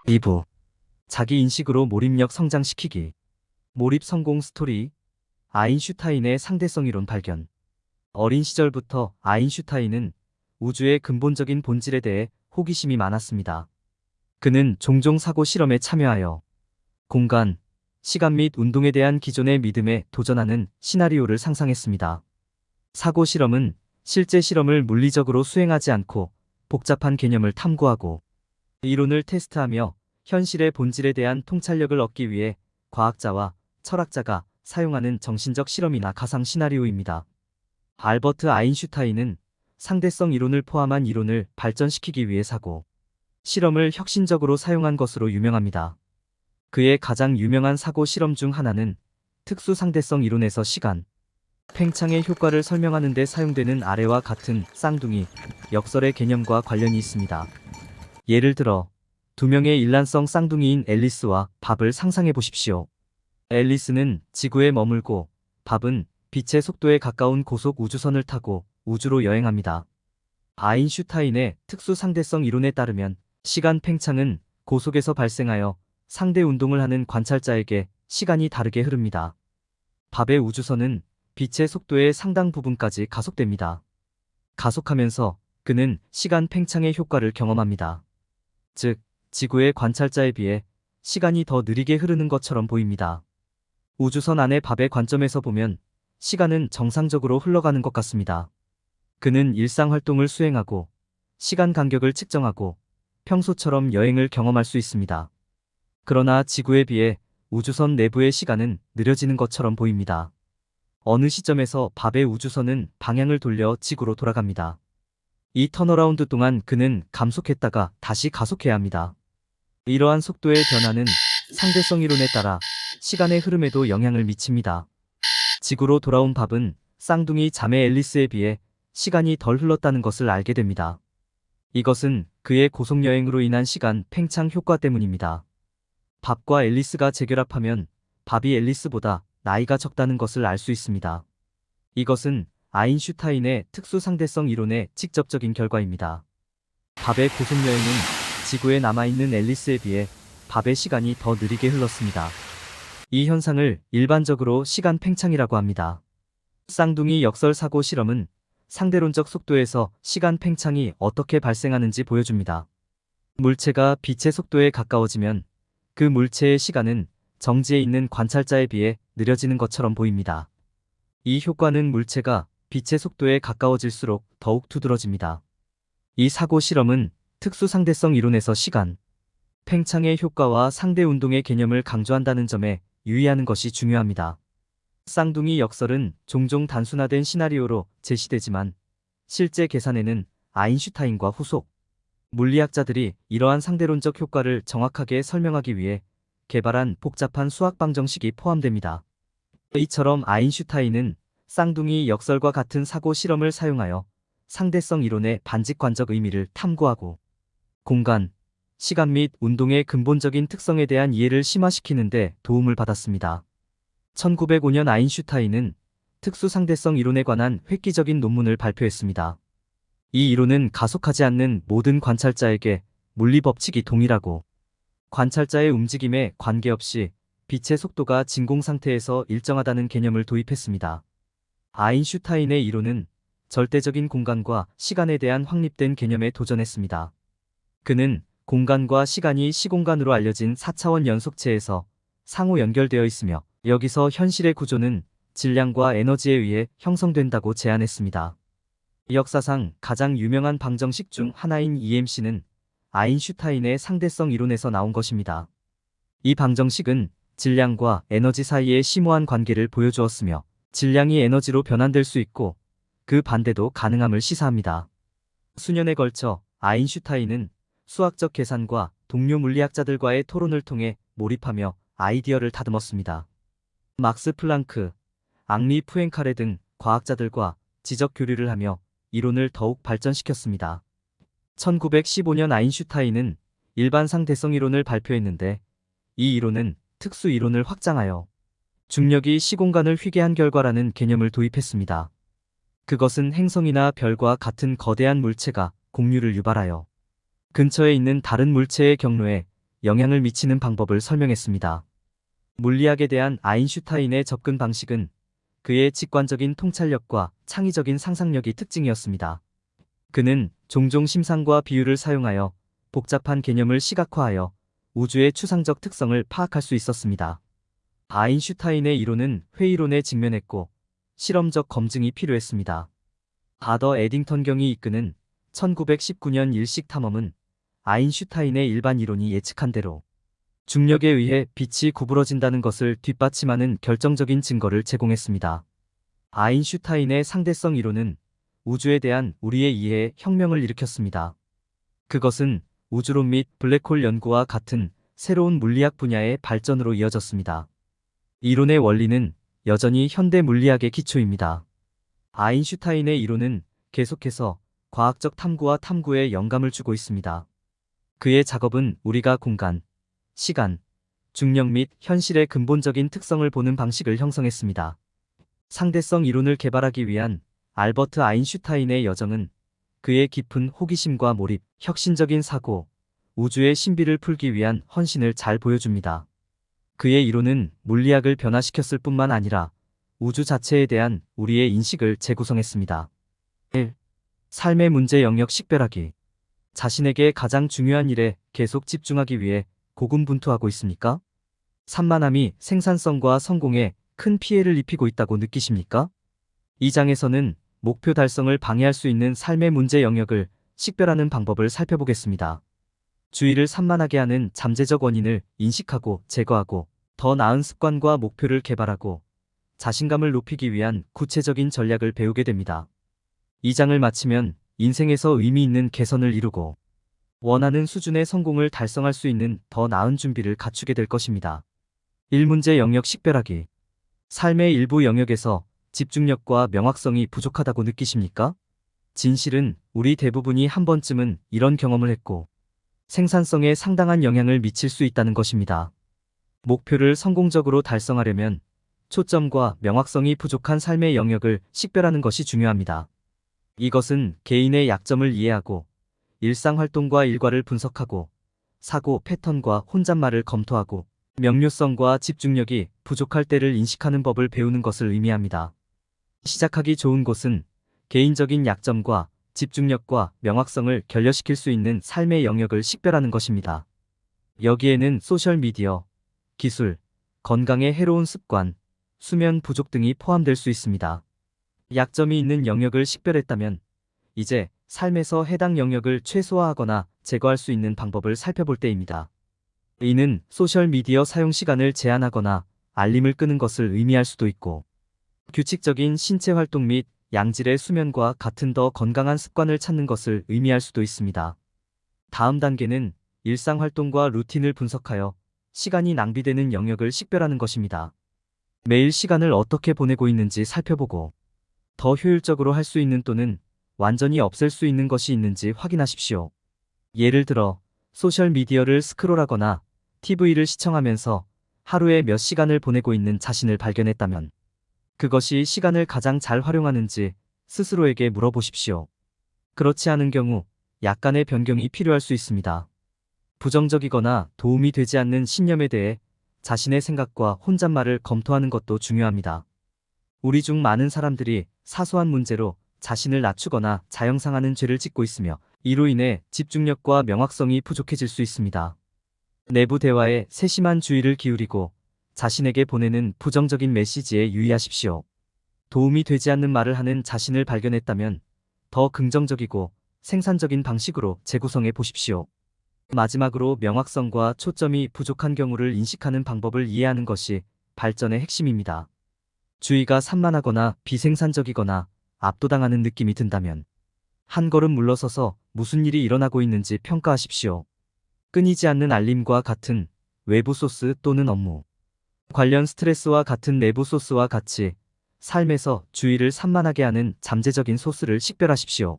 2부. 자기 인식으로 몰입력 성장시키기. 몰입 성공 스토리. 아인슈타인의 상대성 이론 발견. 어린 시절부터 아인슈타인은 우주의 근본적인 본질에 대해 호기심이 많았습니다. 그는 종종 사고 실험에 참여하여 공간, 시간 및 운동에 대한 기존의 믿음에 도전하는 시나리오를 상상했습니다. 사고 실험은 실제 실험을 물리적으로 수행하지 않고 복잡한 개념을 탐구하고 이론을 테스트하며 현실의 본질에 대한 통찰력을 얻기 위해 과학자와 철학자가 사용하는 정신적 실험이나 가상 시나리오입니다. 알버트 아인슈타인은 상대성 이론을 포함한 이론을 발전시키기 위해 사고 실험을 혁신적으로 사용한 것으로 유명합니다. 그의 가장 유명한 사고 실험 중 하나는 특수 상대성 이론에서 시간, 팽창의 효과를 설명하는 데 사용되는 아래와 같은 쌍둥이, 역설의 개념과 관련이 있습니다. 예를 들어 두 명의 일란성 쌍둥이인 앨리스와 밥을 상상해 보십시오. 앨리스는 지구에 머물고 밥은 빛의 속도에 가까운 고속 우주선을 타고 우주로 여행합니다. 아인슈타인의 특수 상대성 이론에 따르면 시간 팽창은 고속에서 발생하여 상대 운동을 하는 관찰자에게 시간이 다르게 흐릅니다. 밥의 우주선은 빛의 속도의 상당 부분까지 가속됩니다. 가속하면서 그는 시간 팽창의 효과를 경험합니다. 즉, 지구의 관찰자에 비해 시간이 더 느리게 흐르는 것처럼 보입니다. 우주선 안의 밥의 관점에서 보면 시간은 정상적으로 흘러가는 것 같습니다. 그는 일상 활동을 수행하고 시간 간격을 측정하고 평소처럼 여행을 경험할 수 있습니다. 그러나 지구에 비해 우주선 내부의 시간은 느려지는 것처럼 보입니다. 어느 시점에서 밥의 우주선은 방향을 돌려 지구로 돌아갑니다. 이 턴어라운드 동안 그는 감속했다가 다시 가속해야 합니다. 이러한 속도의 변화는 상대성 이론에 따라 시간의 흐름에도 영향을 미칩니다. 지구로 돌아온 밥은 쌍둥이 자매 앨리스에 비해 시간이 덜 흘렀다는 것을 알게 됩니다. 이것은 그의 고속여행으로 인한 시간 팽창 효과 때문입니다. 밥과 앨리스가 재결합하면 밥이 앨리스보다 나이가 적다는 것을 알 수 있습니다. 이것은 아인슈타인의 특수 상대성 이론의 직접적인 결과입니다. 밥의 고속여행은 지구에 남아있는 앨리스에 비해 밥의 시간이 더 느리게 흘렀습니다. 이 현상을 일반적으로 시간 팽창이라고 합니다. 쌍둥이 역설 사고 실험은 상대론적 속도에서 시간 팽창이 어떻게 발생하는지 보여줍니다. 물체가 빛의 속도에 가까워지면 그 물체의 시간은 정지에 있는 관찰자에 비해 느려지는 것처럼 보입니다. 이 효과는 물체가 빛의 속도에 가까워질수록 더욱 두드러집니다. 이 사고 실험은 특수 상대성 이론에서 시간, 팽창의 효과와 상대 운동의 개념을 강조한다는 점에 유의하는 것이 중요합니다. 쌍둥이 역설은 종종 단순화된 시나리오로 제시되지만 실제 계산에는 아인슈타인과 후속 물리학자들이 이러한 상대론적 효과를 정확하게 설명하기 위해 개발한 복잡한 수학 방정식이 포함됩니다. 이처럼 아인슈타인은 쌍둥이 역설과 같은 사고 실험을 사용하여 상대성 이론의 반직관적 의미를 탐구하고 공간, 시간 및 운동의 근본적인 특성에 대한 이해를 심화시키는 데 도움을 받았습니다. 1905년 아인슈타인은 특수 상대성 이론에 관한 획기적인 논문을 발표했습니다. 이 이론은 가속하지 않는 모든 관찰자에게 물리 법칙이 동일하고 관찰자의 움직임에 관계없이 빛의 속도가 진공 상태에서 일정하다는 개념을 도입했습니다. 아인슈타인의 이론은 절대적인 공간과 시간에 대한 확립된 개념에 도전했습니다. 그는 공간과 시간이 시공간으로 알려진 4차원 연속체에서 상호 연결되어 있으며 여기서 현실의 구조는 질량과 에너지에 의해 형성된다고 제안했습니다. 역사상 가장 유명한 방정식 중 하나인 EMC는 아인슈타인의 상대성 이론에서 나온 것입니다. 이 방정식은 질량과 에너지 사이의 심오한 관계를 보여주었으며 질량이 에너지로 변환될 수 있고 그 반대도 가능함을 시사합니다. 수년에 걸쳐 아인슈타인은 수학적 계산과 동료 물리학자들과의 토론을 통해 몰입하며 아이디어를 다듬었습니다. 막스 플랑크, 앙리 푸엥카레 등 과학자들과 지적 교류를 하며 이론을 더욱 발전시켰습니다. 1915년 아인슈타인은 일반 상대성 이론을 발표했는데 이 이론은 특수 이론을 확장하여 중력이 시공간을 휘게 한 결과라는 개념을 도입했습니다. 그것은 행성이나 별과 같은 거대한 물체가 공류를 유발하여 근처에 있는 다른 물체의 경로에 영향을 미치는 방법을 설명했습니다. 물리학에 대한 아인슈타인의 접근 방식은 그의 직관적인 통찰력과 창의적인 상상력이 특징이었습니다. 그는 종종 심상과 비유를 사용하여 복잡한 개념을 시각화하여 우주의 추상적 특성을 파악할 수 있었습니다. 아인슈타인의 이론은 회의론에 직면했고 실험적 검증이 필요했습니다. 아더 에딩턴 경이 이끄는 1919년 일식 탐험은 아인슈타인의 일반 이론이 예측한 대로 중력에 의해 빛이 구부러진다는 것을 뒷받침하는 결정적인 증거를 제공했습니다. 아인슈타인의 상대성 이론은 우주에 대한 우리의 이해에 혁명을 일으켰습니다. 그것은 우주론 및 블랙홀 연구와 같은 새로운 물리학 분야의 발전으로 이어졌습니다. 이론의 원리는 여전히 현대 물리학의 기초입니다. 아인슈타인의 이론은 계속해서 과학적 탐구와 탐구에 영감을 주고 있습니다. 그의 작업은 우리가 공간, 시간, 중력 및 현실의 근본적인 특성을 보는 방식을 형성했습니다. 상대성 이론을 개발하기 위한 알버트 아인슈타인의 여정은 그의 깊은 호기심과 몰입, 혁신적인 사고, 우주의 신비를 풀기 위한 헌신을 잘 보여줍니다. 그의 이론은 물리학을 변화시켰을 뿐만 아니라 우주 자체에 대한 우리의 인식을 재구성했습니다. 1. 삶의 문제 영역 식별하기. 자신에게 가장 중요한 일에 계속 집중하기 위해 고군분투하고 있습니까? 산만함이 생산성과 성공에 큰 피해를 입히고 있다고 느끼십니까? 이 장에서는 목표 달성을 방해할 수 있는 삶의 문제 영역을 식별하는 방법을 살펴보겠습니다. 주의를 산만하게 하는 잠재적 원인을 인식하고 제거하고 더 나은 습관과 목표를 개발하고 자신감을 높이기 위한 구체적인 전략을 배우게 됩니다. 이 장을 마치면 인생에서 의미 있는 개선을 이루고 원하는 수준의 성공을 달성할 수 있는 더 나은 준비를 갖추게 될 것입니다. 1문제 영역 식별하기. 삶의 일부 영역에서 집중력과 명확성이 부족하다고 느끼십니까? 진실은 우리 대부분이 한 번쯤은 이런 경험을 했고 생산성에 상당한 영향을 미칠 수 있다는 것입니다. 목표를 성공적으로 달성하려면 초점과 명확성이 부족한 삶의 영역을 식별하는 것이 중요합니다. 이것은 개인의 약점을 이해하고 일상활동과 일과를 분석하고 사고 패턴과 혼잣말을 검토하고 명료성과 집중력이 부족할 때를 인식하는 법을 배우는 것을 의미합니다. 시작하기 좋은 곳은 개인적인 약점과 집중력과 명확성을 결여시킬 수 있는 삶의 영역을 식별하는 것입니다. 여기에는 소셜미디어, 기술, 건강에 해로운 습관, 수면 부족 등이 포함될 수 있습니다. 약점이 있는 영역을 식별했다면 이제 삶에서 해당 영역을 최소화하거나 제거할 수 있는 방법을 살펴볼 때입니다. 이는 소셜미디어 사용 시간을 제한하거나 알림을 끄는 것을 의미할 수도 있고 규칙적인 신체 활동 및 양질의 수면과 같은 더 건강한 습관을 찾는 것을 의미할 수도 있습니다. 다음 단계는 일상활동과 루틴을 분석하여 시간이 낭비되는 영역을 식별하는 것입니다. 매일 시간을 어떻게 보내고 있는지 살펴보고 더 효율적으로 할 수 있는 또는 완전히 없앨 수 있는 것이 있는지 확인하십시오. 예를 들어 소셜미디어를 스크롤하거나 TV를 시청하면서 하루에 몇 시간을 보내고 있는 자신을 발견했다면 그것이 시간을 가장 잘 활용하는지 스스로에게 물어보십시오. 그렇지 않은 경우 약간의 변경이 필요할 수 있습니다. 부정적이거나 도움이 되지 않는 신념에 대해 자신의 생각과 혼잣말을 검토하는 것도 중요합니다. 우리 중 많은 사람들이 사소한 문제로 자신을 낮추거나 자영상하는 죄를 짓고 있으며 이로 인해 집중력과 명확성이 부족해질 수 있습니다. 내부 대화에 세심한 주의를 기울이고 자신에게 보내는 부정적인 메시지에 유의하십시오. 도움이 되지 않는 말을 하는 자신을 발견했다면 더 긍정적이고 생산적인 방식으로 재구성해 보십시오. 마지막으로 명확성과 초점이 부족한 경우를 인식하는 방법을 이해하는 것이 발전의 핵심입니다. 주의가 산만하거나 비생산적이거나 압도당하는 느낌이 든다면 한 걸음 물러서서 무슨 일이 일어나고 있는지 평가하십시오. 끊이지 않는 알림과 같은 외부 소스 또는 업무 관련 스트레스와 같은 내부 소스와 같이 삶에서 주의를 산만하게 하는 잠재적인 소스를 식별하십시오.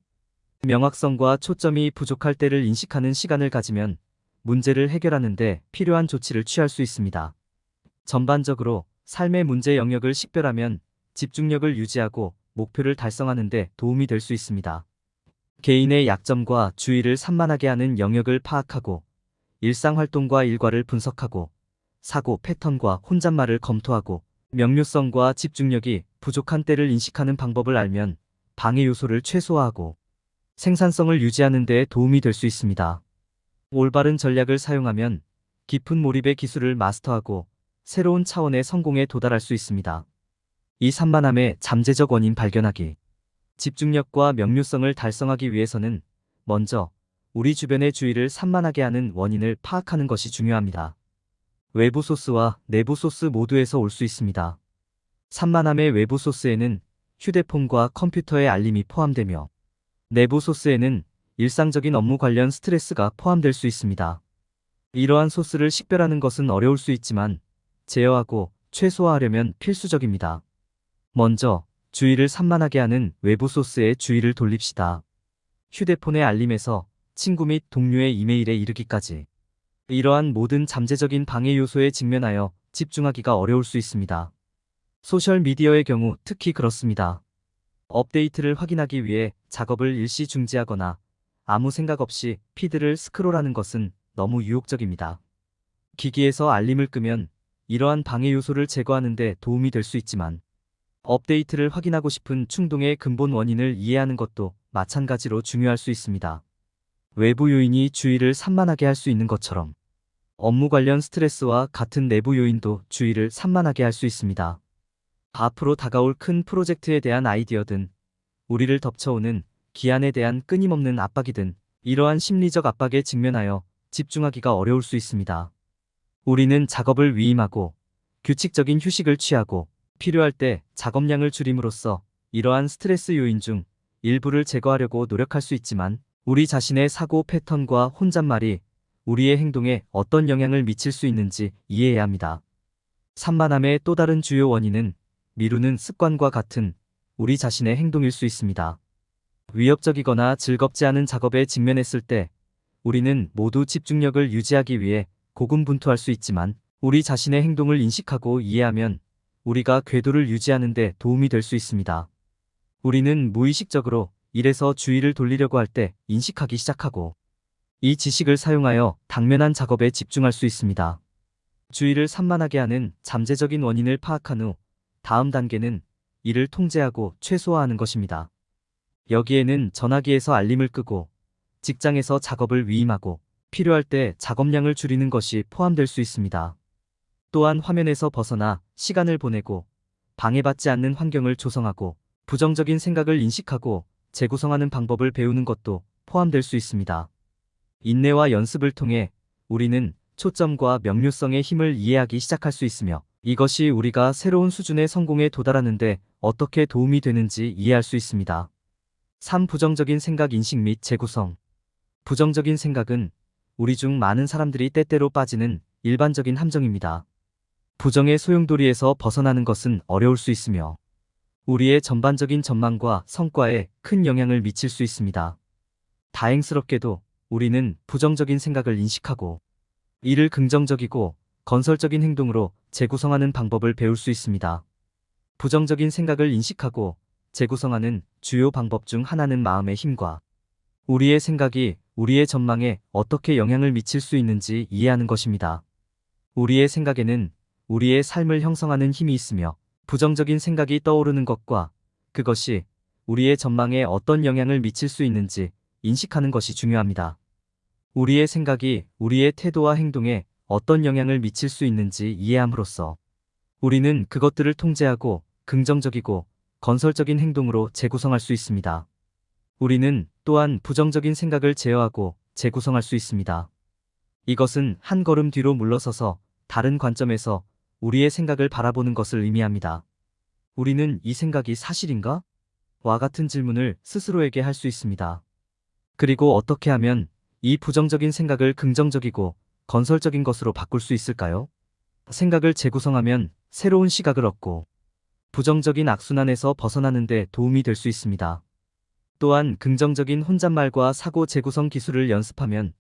명확성과 초점이 부족할 때를 인식하는 시간을 가지면 문제를 해결하는 데 필요한 조치를 취할 수 있습니다. 전반적으로 삶의 문제 영역을 식별하면 집중력을 유지하고 목표를 달성하는 데 도움이 될 수 있습니다. 개인의 약점과 주의를 산만하게 하는 영역을 파악하고 일상 활동과 일과를 분석하고 사고 패턴과 혼잣말을 검토하고 명료성과 집중력이 부족한 때를 인식하는 방법을 알면 방해 요소를 최소화하고 생산성을 유지하는 데 도움이 될 수 있습니다. 올바른 전략을 사용하면 깊은 몰입의 기술을 마스터하고 새로운 차원의 성공에 도달할 수 있습니다. 이 산만함의 잠재적 원인 발견하기. 집중력과 명료성을 달성하기 위해서는 먼저 우리 주변의 주의를 산만하게 하는 원인을 파악하는 것이 중요합니다. 외부 소스와 내부 소스 모두에서 올 수 있습니다. 산만함의 외부 소스에는 휴대폰과 컴퓨터의 알림이 포함되며 내부 소스에는 일상적인 업무 관련 스트레스가 포함될 수 있습니다. 이러한 소스를 식별하는 것은 어려울 수 있지만 제어하고 최소화하려면 필수적입니다. 먼저 주의를 산만하게 하는 외부 소스에 주의를 돌립시다. 휴대폰의 알림에서 친구 및 동료의 이메일에 이르기까지 이러한 모든 잠재적인 방해 요소에 직면하여 집중하기가 어려울 수 있습니다. 소셜미디어의 경우 특히 그렇습니다. 업데이트를 확인하기 위해 작업을 일시 중지하거나 아무 생각 없이 피드를 스크롤하는 것은 너무 유혹적입니다. 기기에서 알림을 끄면 이러한 방해 요소를 제거하는 데 도움이 될 수 있지만 업데이트를 확인하고 싶은 충동의 근본 원인을 이해하는 것도 마찬가지로 중요할 수 있습니다. 외부 요인이 주의를 산만하게 할 수 있는 것처럼 업무 관련 스트레스와 같은 내부 요인도 주의를 산만하게 할 수 있습니다. 앞으로 다가올 큰 프로젝트에 대한 아이디어든 우리를 덮쳐오는 기한에 대한 끊임없는 압박이든 이러한 심리적 압박에 직면하여 집중하기가 어려울 수 있습니다. 우리는 작업을 위임하고 규칙적인 휴식을 취하고 필요할 때 작업량을 줄임으로써 이러한 스트레스 요인 중 일부를 제거하려고 노력할 수 있지만 우리 자신의 사고 패턴과 혼잣말이 우리의 행동에 어떤 영향을 미칠 수 있는지 이해해야 합니다. 산만함의 또 다른 주요 원인은 미루는 습관과 같은 우리 자신의 행동일 수 있습니다. 위협적이거나 즐겁지 않은 작업에 직면했을 때 우리는 모두 집중력을 유지하기 위해 고군분투할 수 있지만 우리 자신의 행동을 인식하고 이해하면 우리가 궤도를 유지하는 데 도움이 될 수 있습니다. 우리는 무의식적으로 일에서 주의를 돌리려고 할 때 인식하기 시작하고 이 지식을 사용하여 당면한 작업에 집중할 수 있습니다. 주의를 산만하게 하는 잠재적인 원인을 파악한 후 다음 단계는 이를 통제하고 최소화하는 것입니다. 여기에는 전화기에서 알림을 끄고 직장에서 작업을 위임하고 필요할 때 작업량을 줄이는 것이 포함될 수 있습니다. 또한 화면에서 벗어나 시간을 보내고 방해받지 않는 환경을 조성하고 부정적인 생각을 인식하고 재구성하는 방법을 배우는 것도 포함될 수 있습니다. 인내와 연습을 통해 우리는 초점과 명료성의 힘을 이해하기 시작할 수 있으며 이것이 우리가 새로운 수준의 성공에 도달하는 데 어떻게 도움이 되는지 이해할 수 있습니다. 3. 부정적인 생각 인식 및 재구성. 부정적인 생각은 우리 중 많은 사람들이 때때로 빠지는 일반적인 함정입니다. 부정의 소용돌이에서 벗어나는 것은 어려울 수 있으며 우리의 전반적인 전망과 성과에 큰 영향을 미칠 수 있습니다. 다행스럽게도 우리는 부정적인 생각을 인식하고 이를 긍정적이고 건설적인 행동으로 재구성하는 방법을 배울 수 있습니다. 부정적인 생각을 인식하고 재구성하는 주요 방법 중 하나는 마음의 힘과 우리의 생각이 우리의 전망에 어떻게 영향을 미칠 수 있는지 이해하는 것입니다. 우리의 생각에는 우리의 삶을 형성하는 힘이 있으며 부정적인 생각이 떠오르는 것과 그것이 우리의 전망에 어떤 영향을 미칠 수 있는지 인식하는 것이 중요합니다. 우리의 생각이 우리의 태도와 행동에 어떤 영향을 미칠 수 있는지 이해함으로써 우리는 그것들을 통제하고 긍정적이고 건설적인 행동으로 재구성할 수 있습니다. 우리는 또한 부정적인 생각을 제어하고 재구성할 수 있습니다. 이것은 한 걸음 뒤로 물러서서 다른 관점에서 우리의 생각을 바라보는 것을 의미합니다. 우리는 이 생각이 사실인가? 와 같은 질문을 스스로에게 할 수 있습니다. 그리고 어떻게 하면 이 부정적인 생각을 긍정적이고 건설적인 것으로 바꿀 수 있을까요? 생각을 재구성하면 새로운 시각을 얻고 부정적인 악순환에서 벗어나는 데 도움이 될 수 있습니다. 또한 긍정적인 혼잣말과 사고 재구성 기술을 연습하면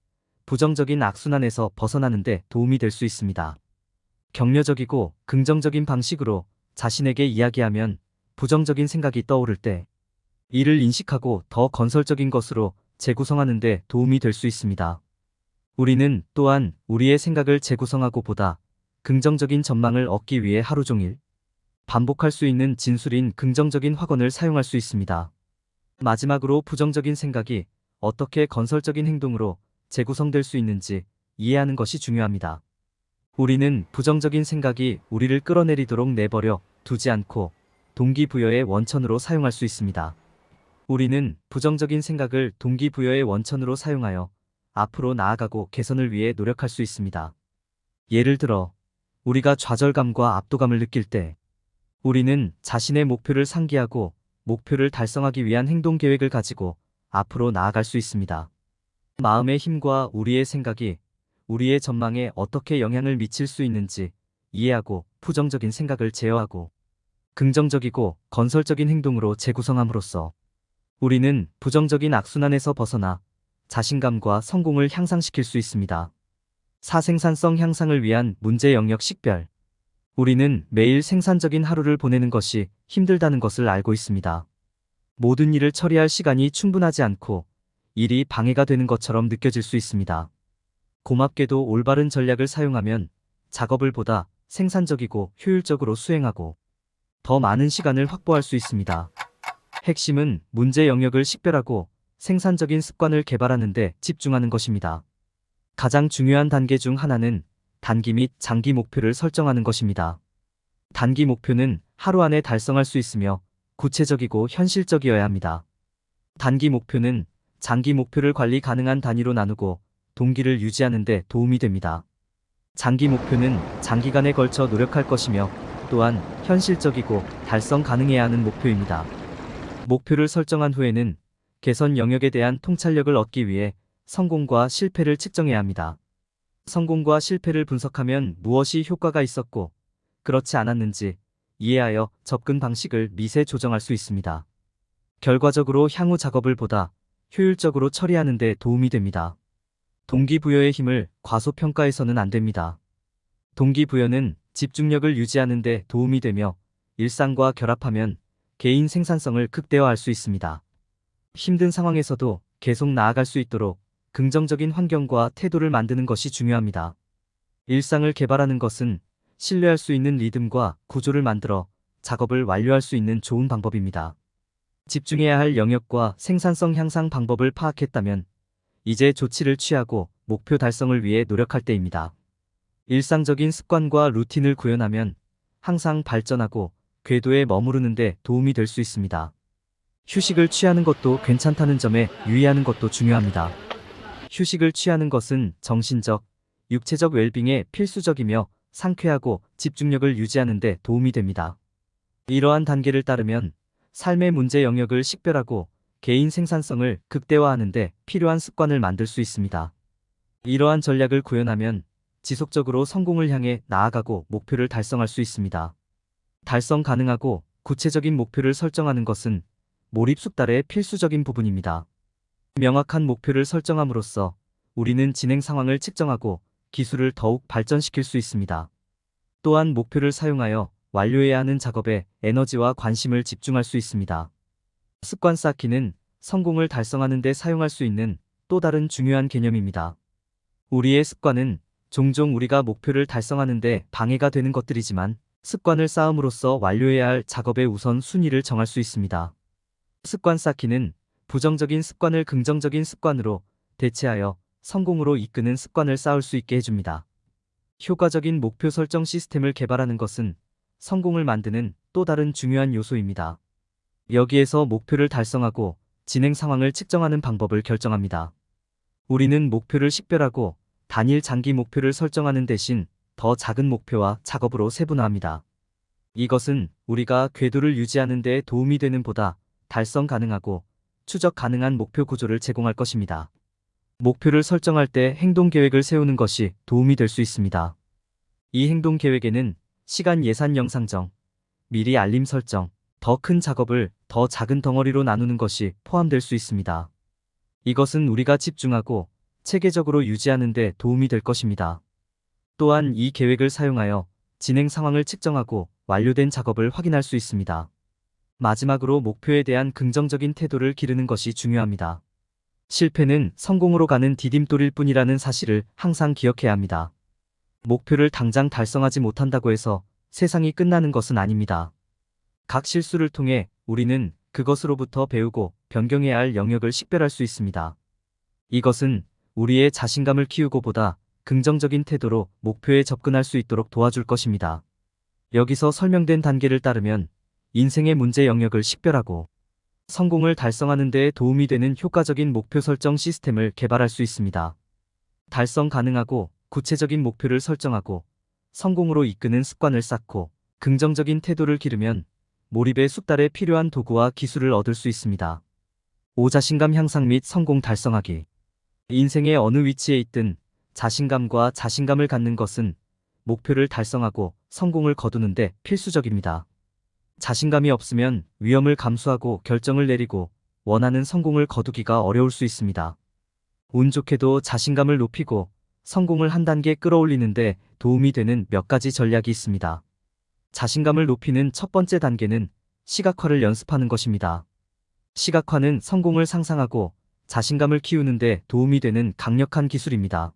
부정적인 악순환에서 벗어나는 데 도움이 될 수 있습니다. 격려적이고 긍정적인 방식으로 자신에게 이야기하면 부정적인 생각이 떠오를 때 이를 인식하고 더 건설적인 것으로 재구성하는 데 도움이 될 수 있습니다. 우리는 또한 우리의 생각을 재구성하고 보다 긍정적인 전망을 얻기 위해 하루 종일 반복할 수 있는 진술인 긍정적인 확언을 사용할 수 있습니다. 마지막으로 부정적인 생각이 어떻게 건설적인 행동으로 재구성될 수 있는지 이해하는 것이 중요합니다. 우리는 부정적인 생각이 우리를 끌어내리도록 내버려 두지 않고 동기부여의 원천으로 사용할 수 있습니다. 우리는 부정적인 생각을 동기부여의 원천으로 사용하여 앞으로 나아가고 개선을 위해 노력할 수 있습니다. 예를 들어, 우리가 좌절감과 압도감을 느낄 때, 우리는 자신의 목표를 상기하고 목표를 달성하기 위한 행동 계획을 가지고 앞으로 나아갈 수 있습니다. 마음의 힘과 우리의 생각이 우리의 전망에 어떻게 영향을 미칠 수 있는지 이해하고 부정적인 생각을 제어하고 긍정적이고 건설적인 행동으로 재구성함으로써 우리는 부정적인 악순환에서 벗어나 자신감과 성공을 향상시킬 수 있습니다. 사생산성 향상을 위한 문제 영역 식별. 우리는 매일 생산적인 하루를 보내는 것이 힘들다는 것을 알고 있습니다. 모든 일을 처리할 시간이 충분하지 않고 일이 방해가 되는 것처럼 느껴질 수 있습니다. 고맙게도 올바른 전략을 사용하면 작업을 보다 생산적이고 효율적으로 수행하고 더 많은 시간을 확보할 수 있습니다. 핵심은 문제 영역을 식별하고 생산적인 습관을 개발하는 데 집중하는 것입니다. 가장 중요한 단계 중 하나는 단기 및 장기 목표를 설정하는 것입니다. 단기 목표는 하루 안에 달성할 수 있으며 구체적이고 현실적이어야 합니다. 단기 목표는 장기 목표를 관리 가능한 단위로 나누고 동기를 유지하는 데 도움이 됩니다. 장기 목표는 장기간에 걸쳐 노력할 것이며 또한 현실적이고 달성 가능해야 하는 목표입니다. 목표를 설정한 후에는 개선 영역에 대한 통찰력을 얻기 위해 성공과 실패를 측정해야 합니다. 성공과 실패를 분석하면 무엇이 효과가 있었고 그렇지 않았는지 이해하여 접근 방식을 미세 조정할 수 있습니다. 결과적으로 향후 작업을 보다 효율적으로 처리하는 데 도움이 됩니다. 동기부여의 힘을 과소평가해서는 안 됩니다. 동기부여는 집중력을 유지하는 데 도움이 되며 일상과 결합하면 개인 생산성을 극대화할 수 있습니다. 힘든 상황에서도 계속 나아갈 수 있도록 긍정적인 환경과 태도를 만드는 것이 중요합니다. 일상을 개발하는 것은 신뢰할 수 있는 리듬과 구조를 만들어 작업을 완료할 수 있는 좋은 방법입니다. 집중해야 할 영역과 생산성 향상 방법을 파악했다면 이제 조치를 취하고 목표 달성을 위해 노력할 때입니다. 일상적인 습관과 루틴을 구현하면 항상 발전하고 궤도에 머무르는 데 도움이 될 수 있습니다. 휴식을 취하는 것도 괜찮다는 점에 유의하는 것도 중요합니다. 휴식을 취하는 것은 정신적, 육체적 웰빙에 필수적이며 상쾌하고 집중력을 유지하는 데 도움이 됩니다. 이러한 단계를 따르면 삶의 문제 영역을 식별하고 개인 생산성을 극대화하는 데 필요한 습관을 만들 수 있습니다. 이러한 전략을 구현하면 지속적으로 성공을 향해 나아가고 목표를 달성할 수 있습니다. 달성 가능하고 구체적인 목표를 설정하는 것은 몰입 숙달의 필수적인 부분입니다. 명확한 목표를 설정함으로써 우리는 진행 상황을 측정하고 기술을 더욱 발전시킬 수 있습니다. 또한 목표를 사용하여 완료해야 하는 작업에 에너지와 관심을 집중할 수 있습니다. 습관 쌓기는 성공을 달성하는 데 사용할 수 있는 또 다른 중요한 개념입니다. 우리의 습관은 종종 우리가 목표를 달성하는 데 방해가 되는 것들이지만 습관을 쌓음으로써 완료해야 할 작업의 우선 순위를 정할 수 있습니다. 습관 쌓기는 부정적인 습관을 긍정적인 습관으로 대체하여 성공으로 이끄는 습관을 쌓을 수 있게 해줍니다. 효과적인 목표 설정 시스템을 개발하는 것은 성공을 만드는 또 다른 중요한 요소입니다. 여기에서 목표를 달성하고 진행 상황을 측정하는 방법을 결정합니다. 우리는 목표를 식별하고 단일 장기 목표를 설정하는 대신 더 작은 목표와 작업으로 세분화합니다. 이것은 우리가 궤도를 유지하는 데 도움이 되는 보다 달성 가능하고 추적 가능한 목표 구조를 제공할 것입니다. 목표를 설정할 때 행동 계획을 세우는 것이 도움이 될 수 있습니다. 이 행동 계획에는 시간 예산 영상정, 미리 알림 설정, 더 큰 작업을 더 작은 덩어리로 나누는 것이 포함될 수 있습니다. 이것은 우리가 집중하고 체계적으로 유지하는 데 도움이 될 것입니다. 또한 이 계획을 사용하여 진행 상황을 측정하고 완료된 작업을 확인할 수 있습니다. 마지막으로 목표에 대한 긍정적인 태도를 기르는 것이 중요합니다. 실패는 성공으로 가는 디딤돌일 뿐이라는 사실을 항상 기억해야 합니다. 목표를 당장 달성하지 못한다고 해서 세상이 끝나는 것은 아닙니다. 각 실수를 통해 우리는 그것으로부터 배우고 변경해야 할 영역을 식별할 수 있습니다. 이것은 우리의 자신감을 키우고보다 긍정적인 태도로 목표에 접근할 수 있도록 도와줄 것입니다. 여기서 설명된 단계를 따르면 인생의 문제 영역을 식별하고 성공을 달성하는 데 도움이 되는 효과적인 목표 설정 시스템을 개발할 수 있습니다. 달성 가능하고 구체적인 목표를 설정하고 성공으로 이끄는 습관을 쌓고 긍정적인 태도를 기르면 몰입의 숙달에 필요한 도구와 기술을 얻을 수 있습니다. 5. 자신감 향상 및 성공 달성하기. 인생의 어느 위치에 있든 자신감과 자신감을 갖는 것은 목표를 달성하고 성공을 거두는데 필수적입니다. 자신감이 없으면 위험을 감수하고 결정을 내리고 원하는 성공을 거두기가 어려울 수 있습니다. 운 좋게도 자신감을 높이고 성공을 한 단계 끌어올리는데 도움이 되는 몇 가지 전략이 있습니다. 자신감을 높이는 첫 번째 단계는 시각화를 연습하는 것입니다. 시각화는 성공을 상상하고 자신감을 키우는데 도움이 되는 강력한 기술입니다.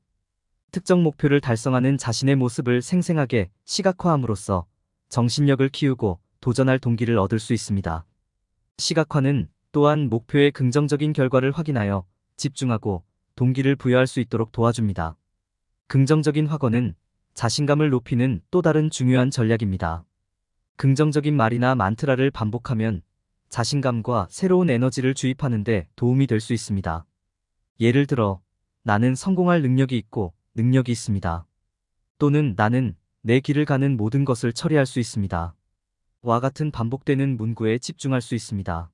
특정 목표를 달성하는 자신의 모습을 생생하게 시각화함으로써 정신력을 키우고 도전할 동기를 얻을 수 있습니다. 시각화는 또한 목표의 긍정적인 결과를 확인하여 집중하고 동기를 부여할 수 있도록 도와줍니다. 긍정적인 확언은 자신감을 높이는 또 다른 중요한 전략입니다. 긍정적인 말이나 만트라를 반복하면 자신감과 새로운 에너지를 주입하는 데 도움이 될 수 있습니다. 예를 들어, 나는 성공할 능력이 있고 능력이 있습니다. 또는 나는 내 길을 가는 모든 것을 처리할 수 있습니다. 와 같은 반복되는 문구에 집중할 수 있습니다.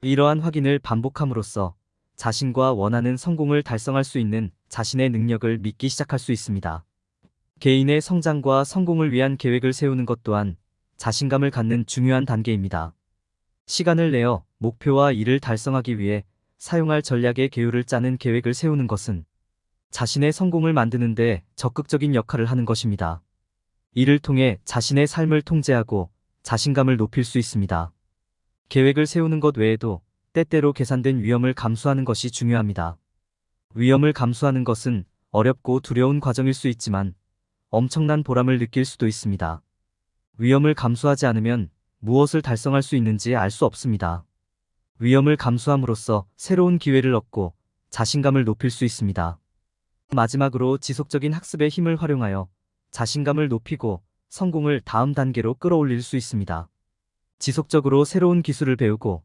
이러한 확인을 반복함으로써 자신과 원하는 성공을 달성할 수 있는 자신의 능력을 믿기 시작할 수 있습니다. 개인의 성장과 성공을 위한 계획을 세우는 것 또한 자신감을 갖는 중요한 단계입니다. 시간을 내어 목표와 이를 달성하기 위해 사용할 전략의 계율을 짜는 계획을 세우는 것은 자신의 성공을 만드는 데 적극적인 역할을 하는 것입니다. 이를 통해 자신의 삶을 통제하고 자신감을 높일 수 있습니다. 계획을 세우는 것 외에도 때때로 계산된 위험을 감수하는 것이 중요합니다. 위험을 감수하는 것은 어렵고 두려운 과정일 수 있지만 엄청난 보람을 느낄 수도 있습니다. 위험을 감수하지 않으면 무엇을 달성할 수 있는지 알 수 없습니다. 위험을 감수함으로써 새로운 기회를 얻고 자신감을 높일 수 있습니다. 마지막으로 지속적인 학습의 힘을 활용하여 자신감을 높이고 성공을 다음 단계로 끌어올릴 수 있습니다. 지속적으로 새로운 기술을 배우고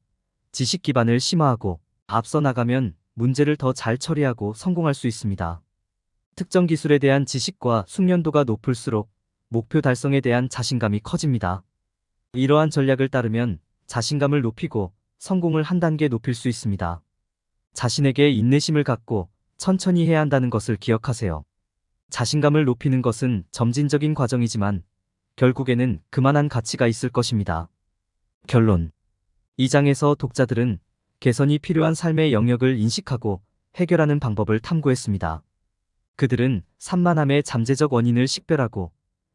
지식 기반을 심화하고 앞서 나가면 문제를 더 잘 처리하고 성공할 수 있습니다. 특정 기술에 대한 지식과 숙련도가 높을수록 목표 달성에 대한 자신감이 커집니다. 이러한 전략을 따르면 자신감을 높이고 성공을 한 단계 높일 수 있습니다. 자신에게 인내심을 갖고 천천히 해야 한다는 것을 기억하세요. 자신감을 높이는 것은 점진적인 과정이지만 결국에는 그만한 가치가 있을 것입니다. 결론. 이 장에서 독자들은 개선이 필요한 삶의 영역을 인식하고 해결하는 방법을 탐구했습니다. 그들은 산만함의 잠재적 원인을 식별하고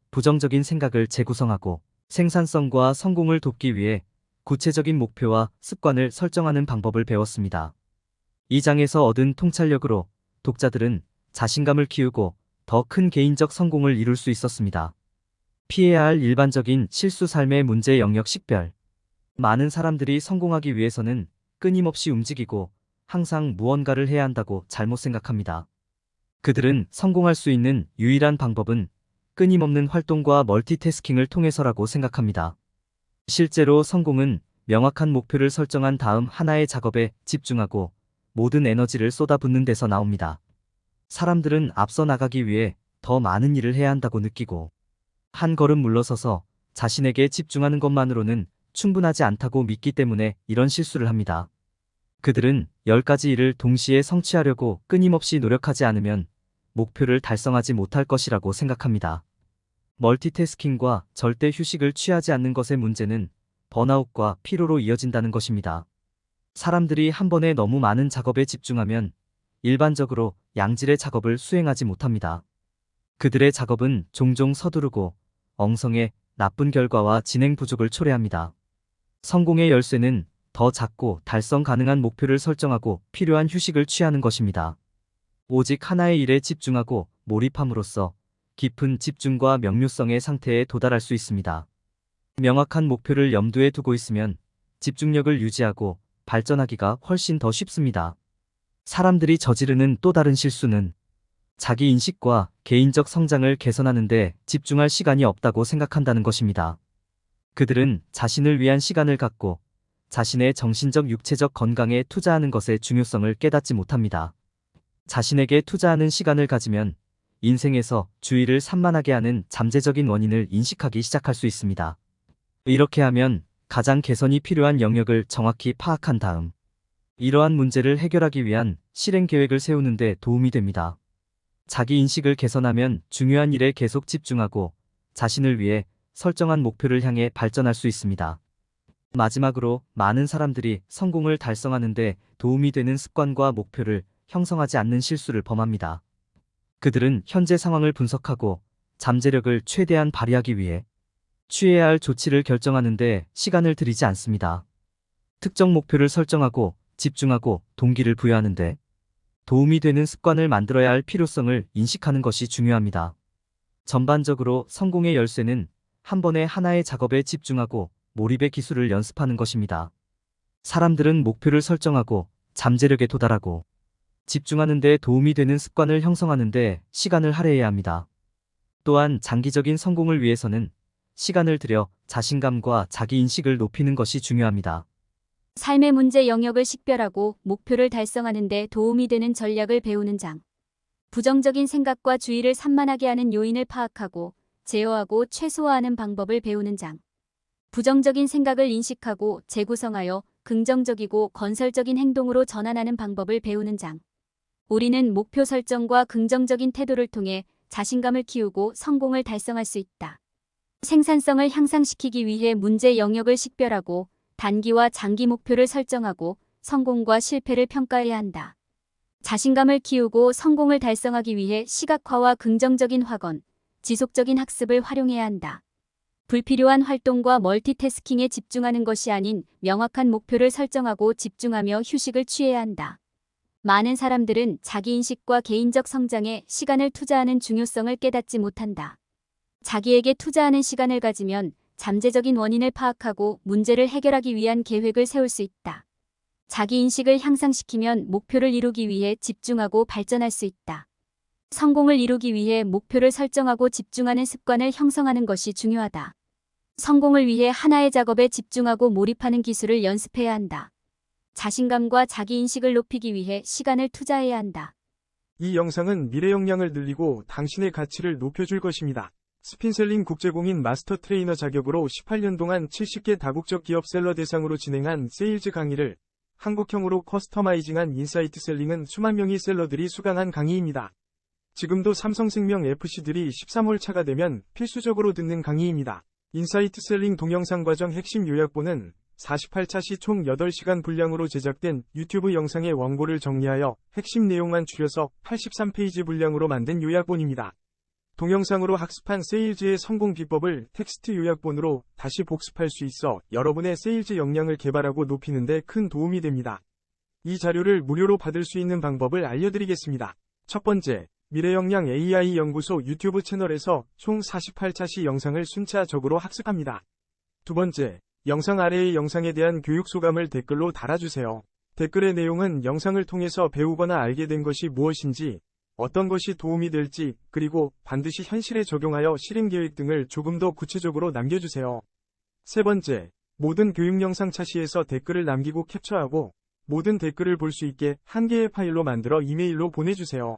부정적인 생각을 재구성하고 생산성과 성공을 돕기 위해 구체적인 목표와 습관을 설정하는 방법을 배웠습니다. 이 장에서 얻은 통찰력으로 독자들은 자신감을 키우고 더 큰 개인적 성공을 이룰 수 있었습니다. 피해야 할 일반적인 실수 삶의 문제 영역 식별. 많은 사람들이 성공하기 위해서는 끊임없이 움직이고 항상 무언가를 해야 한다고 잘못 생각합니다. 그들은 성공할 수 있는 유일한 방법은 끊임없는 활동과 멀티태스킹을 통해서라고 생각합니다. 실제로 성공은 명확한 목표를 설정한 다음 하나의 작업에 집중하고 모든 에너지를 쏟아붓는 데서 나옵니다. 사람들은 앞서 나가기 위해 더 많은 일을 해야 한다고 느끼고 한 걸음 물러서서 자신에게 집중하는 것만으로는 충분하지 않다고 믿기 때문에 이런 실수를 합니다. 그들은 10가지 일을 동시에 성취하려고 끊임없이 노력하지 않으면 목표를 달성하지 못할 것이라고 생각합니다. 멀티태스킹과 절대 휴식을 취하지 않는 것의 문제는 번아웃과 피로로 이어진다는 것입니다. 사람들이 한 번에 너무 많은 작업에 집중하면 일반적으로 양질의 작업을 수행하지 못합니다. 그들의 작업은 종종 서두르고 엉성해 나쁜 결과와 진행 부족을 초래합니다. 성공의 열쇠는 더 작고 달성 가능한 목표를 설정하고 필요한 휴식을 취하는 것입니다. 오직 하나의 일에 집중하고 몰입함으로써 깊은 집중과 명료성의 상태에 도달할 수 있습니다. 명확한 목표를 염두에 두고 있으면 집중력을 유지하고 발전하기가 훨씬 더 쉽습니다. 사람들이 저지르는 또 다른 실수는 자기 인식과 개인적 성장을 개선하는 데 집중할 시간이 없다고 생각한다는 것입니다. 그들은 자신을 위한 시간을 갖고 자신의 정신적 육체적 건강에 투자하는 것의 중요성을 깨닫지 못합니다. 자신에게 투자하는 시간을 가지면 인생에서 주의를 산만하게 하는 잠재적인 원인을 인식하기 시작할 수 있습니다. 이렇게 하면 가장 개선이 필요한 영역을 정확히 파악한 다음 이러한 문제를 해결하기 위한 실행 계획을 세우는 데 도움이 됩니다. 자기 인식을 개선하면 중요한 일에 계속 집중하고 자신을 위해 설정한 목표를 향해 발전할 수 있습니다. 마지막으로 많은 사람들이 성공을 달성하는 데 도움이 되는 습관과 목표를 형성하지 않는 실수를 범합니다. 그들은 현재 상황을 분석하고 잠재력을 최대한 발휘하기 위해 취해야 할 조치를 결정하는 데 시간을 들이지 않습니다. 특정 목표를 설정하고 집중하고 동기를 부여하는데 도움이 되는 습관을 만들어야 할 필요성을 인식하는 것이 중요합니다. 전반적으로 성공의 열쇠는 한 번에 하나의 작업에 집중하고 몰입의 기술을 연습하는 것입니다. 사람들은 목표를 설정하고 잠재력에 도달하고 집중하는 데 도움이 되는 습관을 형성하는 데 시간을 할애해야 합니다. 또한 장기적인 성공을 위해서는 시간을 들여 자신감과 자기인식을 높이는 것이 중요합니다. 삶의 문제 영역을 식별하고 목표를 달성하는 데 도움이 되는 전략을 배우는 장. 부정적인 생각과 주의를 산만하게 하는 요인을 파악하고 제어하고 최소화하는 방법을 배우는 장. 부정적인 생각을 인식하고 재구성하여 긍정적이고 건설적인 행동으로 전환하는 방법을 배우는 장. 우리는 목표 설정과 긍정적인 태도를 통해 자신감을 키우고 성공을 달성할 수 있다. 생산성을 향상시키기 위해 문제 영역을 식별하고 단기와 장기 목표를 설정하고 성공과 실패를 평가해야 한다. 자신감을 키우고 성공을 달성하기 위해 시각화와 긍정적인 확언, 지속적인 학습을 활용해야 한다. 불필요한 활동과 멀티태스킹에 집중하는 것이 아닌 명확한 목표를 설정하고 집중하며 휴식을 취해야 한다. 많은 사람들은 자기인식과 개인적 성장에 시간을 투자하는 중요성을 깨닫지 못한다. 자기에게 투자하는 시간을 가지면 잠재적인 원인을 파악하고 문제를 해결하기 위한 계획을 세울 수 있다. 자기인식을 향상시키면 목표를 이루기 위해 집중하고 발전할 수 있다. 성공을 이루기 위해 목표를 설정하고 집중하는 습관을 형성하는 것이 중요하다. 성공을 위해 하나의 작업에 집중하고 몰입하는 기술을 연습해야 한다. 자신감과 자기인식을 높이기 위해 시간을 투자해야 한다. 이 영상은 미래 역량을 늘리고 당신의 가치를 높여줄 것입니다. 스핀셀링 국제공인 마스터 트레이너 자격으로 18년 동안 70개 다국적 기업 셀러 대상으로 진행한 세일즈 강의를 한국형으로 커스터마이징한 인사이트 셀링은 수만 명의 셀러들이 수강한 강의입니다. 지금도 삼성생명 FC들이 13월 차가 되면 필수적으로 듣는 강의입니다. 인사이트 셀링 동영상 과정 핵심 요약본은 48차 시 총 8시간 분량으로 제작된 유튜브 영상의 원고를 정리하여 핵심 내용만 줄여서 83페이지 분량으로 만든 요약본입니다. 동영상으로 학습한 세일즈의 성공 비법을 텍스트 요약본으로 다시 복습할 수 있어 여러분의 세일즈 역량을 개발하고 높이는 데 큰 도움이 됩니다. 이 자료를 무료로 받을 수 있는 방법을 알려드리겠습니다. 첫 번째, 미래역량 AI 연구소 유튜브 채널에서 총 48차 시 영상을 순차적으로 학습합니다. 두 번째, 영상 아래의 영상에 대한 교육 소감을 댓글로 달아주세요. 댓글의 내용은 영상을 통해서 배우거나 알게 된 것이 무엇인지, 어떤 것이 도움이 될지, 그리고 반드시 현실에 적용하여 실행 계획 등을 조금 더 구체적으로 남겨주세요. 세 번째, 모든 교육 영상 차시에서 댓글을 남기고 캡처하고 모든 댓글을 볼 수 있게 한 개의 파일로 만들어 이메일로 보내주세요.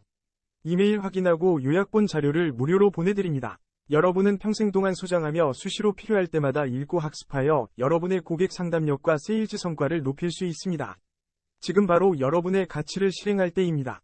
이메일 확인하고 요약본 자료를 무료로 보내드립니다. 여러분은 평생 동안 소장하며 수시로 필요할 때마다 읽고 학습하여 여러분의 고객 상담력과 세일즈 성과를 높일 수 있습니다. 지금 바로 여러분의 가치를 실행할 때입니다.